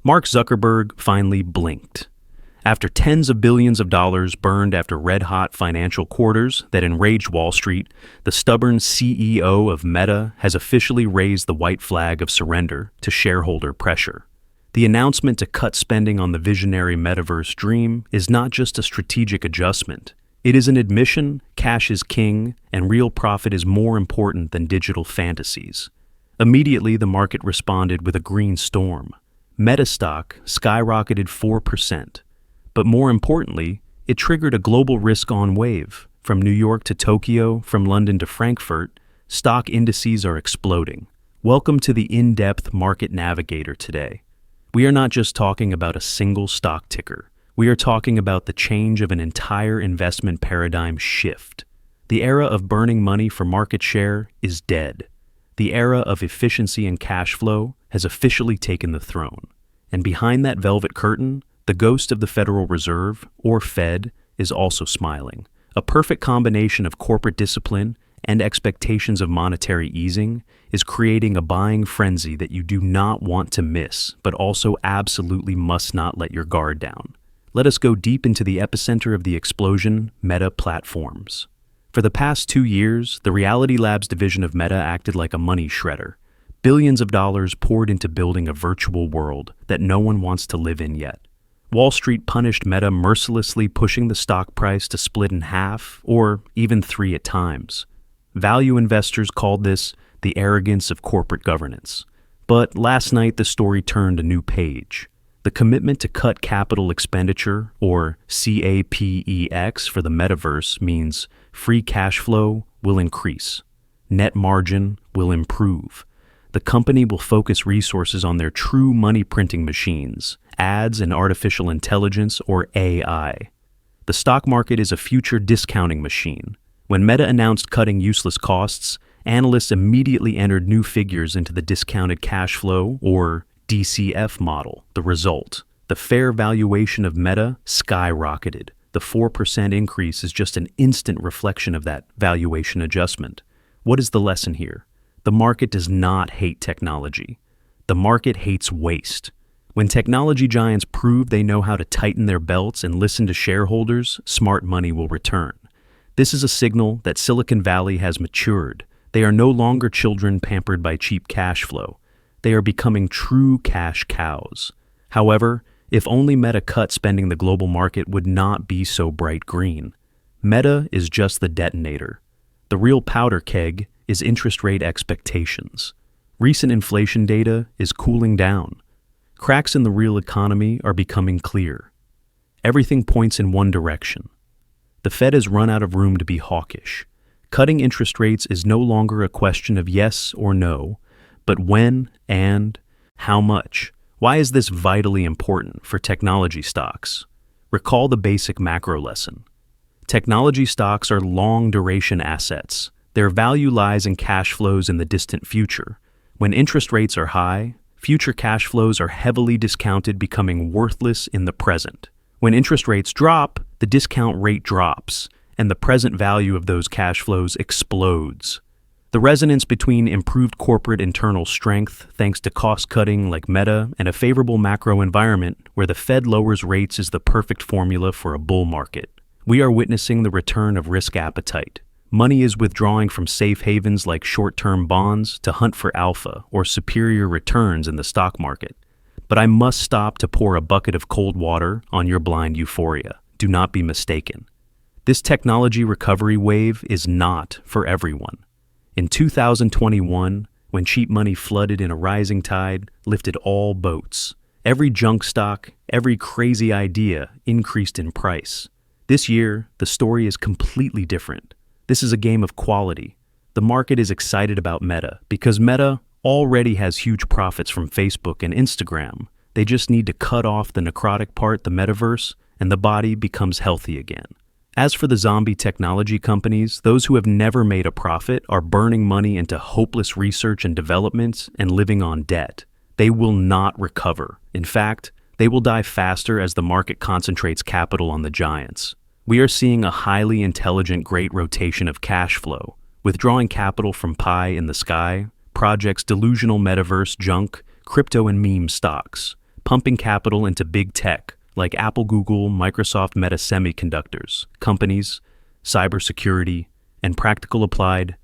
Mark Zuckerberg finally blinked. After tens of billions of dollars burned after red-hot financial quarters that enraged Wall Street, the stubborn CEO of Meta has officially raised the white flag of surrender to shareholder pressure. The announcement to cut spending on the visionary Metaverse dream is not just a strategic adjustment. It is an admission cash is king and real profit is more important than digital fantasies. Immediately, the market responded with a green storm. Meta stock skyrocketed 4%. But more importantly, it triggered a global risk-on wave. From New York to Tokyo, from London to Frankfurt, stock indices are exploding. Welcome to the in-depth Market Navigator today. We are not just talking about a single stock ticker. We are talking about the change of an entire investment paradigm shift. The era of burning money for market share is dead. The era of efficiency and cash flow has officially taken the throne. And behind that velvet curtain, the ghost of the Federal Reserve, or Fed, is also smiling. A perfect combination of corporate discipline and expectations of monetary easing is creating a buying frenzy that you do not want to miss, but also absolutely must not let your guard down. Let us go deep into the epicenter of the explosion, Meta platforms. For the past 2 years, the Reality Labs division of Meta acted like a money shredder. Billions of dollars poured into building a virtual world that no one wants to live in yet. Wall Street punished Meta mercilessly, pushing the stock price to split in half, or even 3 at times. Value investors called this the arrogance of corporate governance. But last night, the story turned a new page. The commitment to cut capital expenditure, or CAPEX, for the Metaverse means free cash flow will increase. Net margin will improve. The company will focus resources on their true money-printing machines, ads and artificial intelligence, or AI. The stock market is a future discounting machine. When Meta announced cutting useless costs, analysts immediately entered new figures into the discounted cash flow, or DCF model. The result: the fair valuation of Meta skyrocketed. The 4% increase is just an instant reflection of that valuation adjustment. What is the lesson here? The market does not hate technology. The market hates waste. When technology giants prove they know how to tighten their belts and listen to shareholders, smart money will return. This is a signal that Silicon Valley has matured. They are no longer children pampered by cheap cash flow. They are becoming true cash cows. However, if only Meta cut spending, the global market would not be so bright green. Meta is just the detonator. The real powder keg is interest rate expectations. Recent inflation data is cooling down. Cracks in the real economy are becoming clear. Everything points in one direction. The Fed has run out of room to be hawkish. Cutting interest rates is no longer a question of yes or no, but when and how much. Why is this vitally important for technology stocks? Recall the basic macro lesson. Technology stocks are long-duration assets. Their value lies in cash flows in the distant future. When interest rates are high, future cash flows are heavily discounted, becoming worthless in the present. When interest rates drop, the discount rate drops, and the present value of those cash flows explodes. The resonance between improved corporate internal strength, thanks to cost-cutting like Meta, and a favorable macro environment where the Fed lowers rates is the perfect formula for a bull market. We are witnessing the return of risk appetite. Money is withdrawing from safe havens like short-term bonds to hunt for alpha or superior returns in the stock market. But I must stop to pour a bucket of cold water on your blind euphoria. Do not be mistaken. This technology recovery wave is not for everyone. In 2021, when cheap money flooded in a rising tide, lifted all boats. Every junk stock, every crazy idea increased in price. This year, the story is completely different. This is a game of quality. The market is excited about Meta because Meta already has huge profits from Facebook and Instagram. They just need to cut off the necrotic part, the Metaverse, and the body becomes healthy again. As for the zombie technology companies, those who have never made a profit are burning money into hopeless research and development and living on debt. They will not recover. In fact, they will die faster as the market concentrates capital on the giants. We are seeing a highly intelligent great rotation of cash flow, withdrawing capital from pie in the sky, projects, delusional metaverse junk, crypto and meme stocks. pumping capital into big tech like Apple, Google, Microsoft, Meta Semiconductors, companies, cybersecurity, and practical applied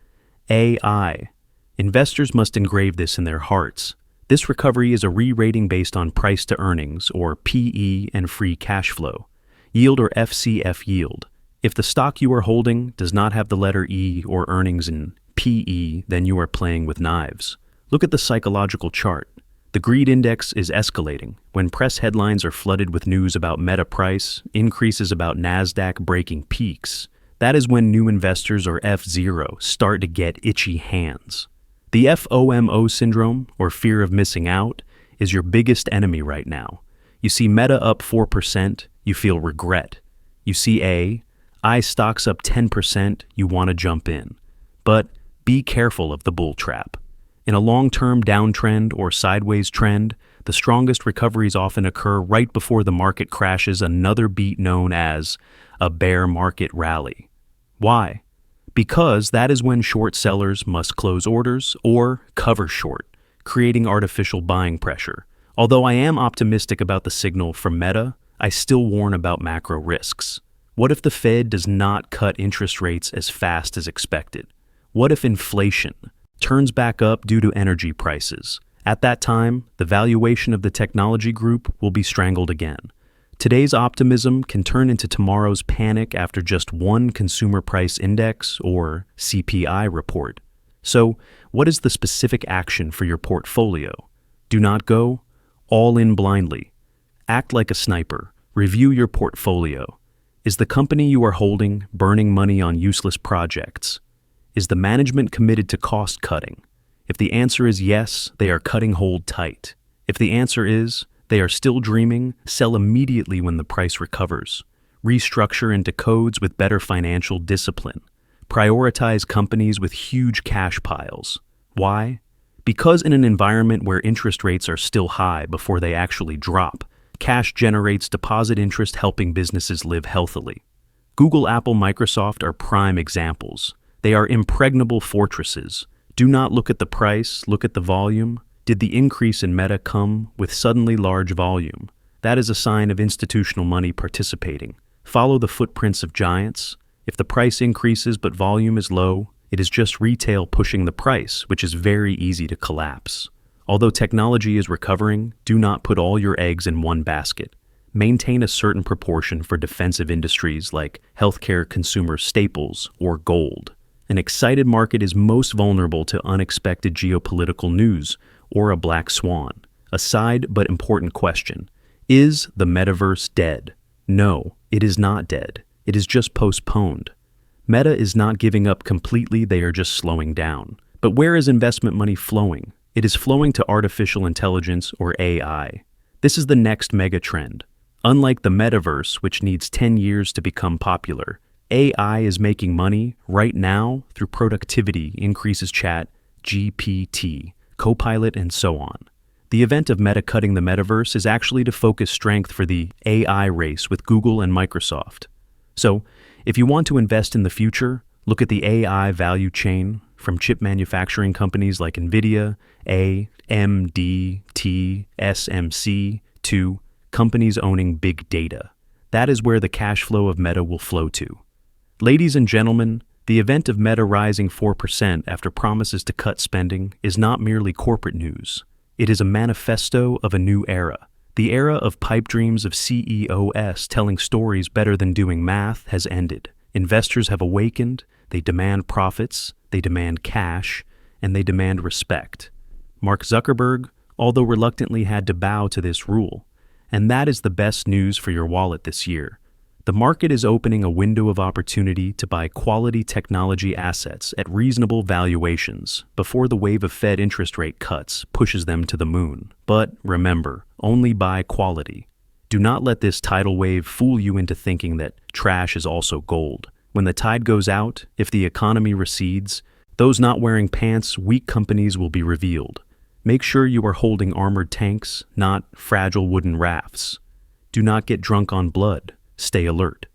AI. Investors must engrave this in their hearts. This recovery is a re-rating based on price to earnings, or PE, and free cash flow, yield or FCF yield. If the stock you are holding does not have the letter E or earnings in PE, then you are playing with knives. Look at the psychological chart. The greed index is escalating. When press headlines are flooded with news about Meta price, increases about NASDAQ breaking peaks, that is when new investors, or F0, start to get itchy hands. The FOMO syndrome, or fear of missing out, is your biggest enemy right now. You see Meta up 4%, you feel regret. You see I stocks up 10%, you want to jump in. But be careful of the bull trap. In a long-term downtrend or sideways trend, the strongest recoveries often occur right before the market crashes another beat known as a bear market rally. Why? Because that is when short sellers must close orders or cover short, creating artificial buying pressure. Although I am optimistic about the signal from Meta, I still warn about macro risks. What if the Fed does not cut interest rates as fast as expected? What if inflation turns back up due to energy prices? At that time, the valuation of the technology group will be strangled again. Today's optimism can turn into tomorrow's panic after just one consumer price index or CPI report. So, what is the specific action for your portfolio? Do not go all in blindly. Act like a sniper. Review your portfolio. Is the company you are holding burning money on useless projects? Is the management committed to cost cutting? If the answer is yes, they are cutting hold tight. If the answer is they are still dreaming, sell immediately when the price recovers. Restructure into codes with better financial discipline. Prioritize companies with huge cash piles. Why? Because in an environment where interest rates are still high before they actually drop, cash generates deposit interest, helping businesses live healthily. Google, Apple, Microsoft are prime examples. They are impregnable fortresses. Do not look at the price, look at the volume. Did the increase in Meta come with suddenly large volume? That is a sign of institutional money participating. Follow the footprints of giants. If the price increases but volume is low, it is just retail pushing the price, which is very easy to collapse. Although technology is recovering, do not put all your eggs in one basket. Maintain a certain proportion for defensive industries like healthcare, consumer staples, or gold. An excited market is most vulnerable to unexpected geopolitical news or a black swan. A side but important question. Is the metaverse dead? No, it is not dead. It is just postponed. Meta is not giving up completely, they are just slowing down. But where is investment money flowing? It is flowing to artificial intelligence, or AI. This is the next mega trend. Unlike the metaverse, which needs 10 years to become popular, AI is making money right now through productivity increases, chat, GPT, Copilot, and so on. The event of Meta cutting the metaverse is actually to focus strength for the AI race with Google and Microsoft. So, if you want to invest in the future, look at the AI value chain from chip manufacturing companies like NVIDIA, AMD, TSMC, to companies owning big data. That is where the cash flow of Meta will flow to. Ladies and gentlemen, the event of Meta rising 4% after promises to cut spending is not merely corporate news. It is a manifesto of a new era. The era of pipe dreams of CEOs telling stories better than doing math has ended. Investors have awakened, they demand profits, they demand cash, and they demand respect. Mark Zuckerberg, although reluctantly, had to bow to this rule. And that is the best news for your wallet this year. The market is opening a window of opportunity to buy quality technology assets at reasonable valuations before the wave of Fed interest rate cuts pushes them to the moon. But remember, only buy quality. Do not let this tidal wave fool you into thinking that trash is also gold. When the tide goes out, if the economy recedes, those not wearing pants, weak companies will be revealed. Make sure you are holding armored tanks, not fragile wooden rafts. Do not get drunk on blood. Stay alert.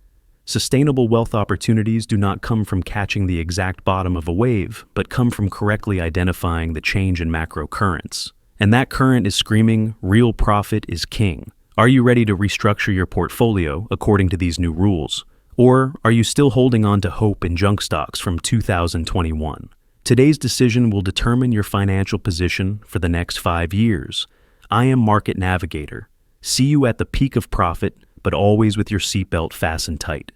Sustainable wealth opportunities do not come from catching the exact bottom of a wave, but come from correctly identifying the change in macro currents. And that current is screaming, real profit is king. Are you ready to restructure your portfolio according to these new rules? Or are you still holding on to hope in junk stocks from 2021? Today's decision will determine your financial position for the next 5 years. I am Market Navigator. See you at the peak of profit, but always with your seatbelt fastened tight.